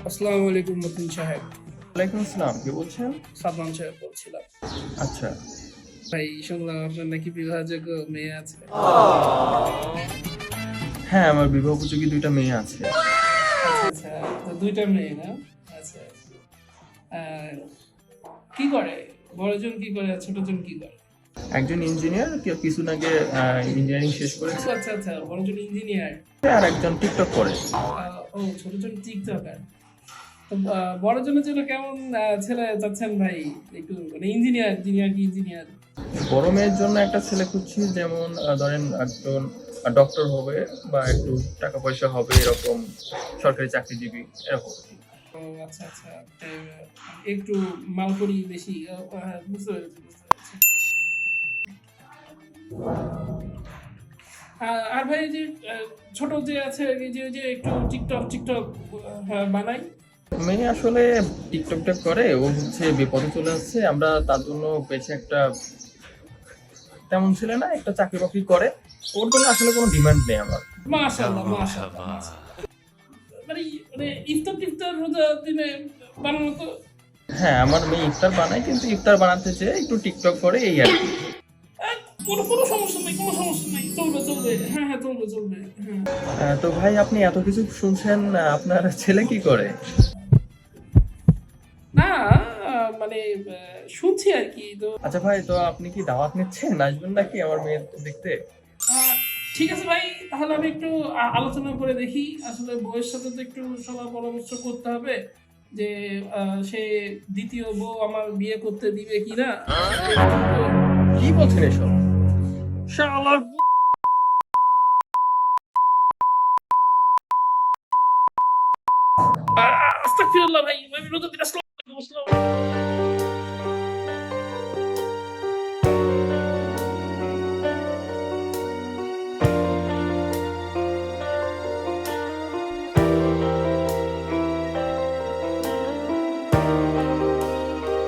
আসসালামু আলাইকুম মতিন সাহেব। ওয়ালাইকুম আসসালাম, কে বলছেন? সাদমান সাহেব বলছিলাম। আচ্ছা। ভাই শুনলাম আপনার নাকি বিবাহযোগ্য মেয়ে আছে। হ্যাঁ, আমার বিবাহ উপযোগী 2টা মেয়ে আছে। আচ্ছা আচ্ছা, তো দুইটা মেয়ে না? আচ্ছা আচ্ছা। আহ, কি করে? বড়জন কি করে আর ছোটজন কি করে? একজন ইঞ্জিনিয়ার, কিছুদিন আগে ইঞ্জিনিয়ারিং শেষ করেছে। আচ্ছা আচ্ছা, বড়জন ইঞ্জিনিয়ার। আর একজন টিকটক করে। ও, ছোটজন টিকটকার। তো বড়জনের জন্য কেমন ছেলে চাচ্ছেন ভাই? একটু মানে ইঞ্জিনিয়ার, ইঞ্জিনিয়ার কি ইঞ্জিনিয়ার? বড় মেয়ের জন্য একটা ছেলে খুঁজছি, যেমন ধরেন একজন ডক্টর হবে বা একটু টাকা পয়সা হবে, এরকম সরকারি চাকরিজীবী এরকম। ও আচ্ছা আচ্ছা, একটু মালকড়ি বেশি। বুঝতে পেরেছি বুঝতে পেরেছি। আর ভাই যে ছোট যে আছে এই যে যে একটু টিকটক টিকটক বানাই। মেয়ে আসলে টিকটকটা করে, ও হচ্ছে বিপদে চলে আসছে। আমরা তার জন্য বেশি একটা তেমন ছেলে না, একটা চাকরি বাকরি করে। ওর জন্য আসলে কোনো ডিমান্ড নেই আমার। মাশাআল্লাহ মাশাআল্লাহ মাশাআল্লাহ। মানে মানে ইফতার টিফতার রোজা দিনে বানানো তো। হ্যাঁ, আমার মেয়ে ইফতার বানায়, কিন্তু ইফতার বানাতে চেয়ে একটু টিকটক করে, এই আর কি। কোনো কোনো সমস্যা নেই, কোনো সমস্যা নেই, চলবে চলবে, হ্যাঁ হ্যাঁ চলবে চলবে, হ্যাঁ। তো ভাই, আপনি এত কিছু শুনছেন, আপনার ছেলে কি করে? না মানে শুনছি আর কি তো। আচ্ছা ভাই, তো আপনি কি দাওয়াত নিচ্ছেন, আসবেন নাকি আমার মেয়ে দেখতে? আহ, ঠিক আছে ভাই, তাহলে আমি একটু আলোচনা করে দেখি। আসলে বউয়ের সাথে তো একটু সবার পরামর্শ করতে হবে যে সে দ্বিতীয় বউ আমার বিয়ে করতে দিবে কিনা। কি বলছেন এসব? শালার আস্তাগফিরুল্লাহ ভাই, আমি রোজা দিন আসসালামু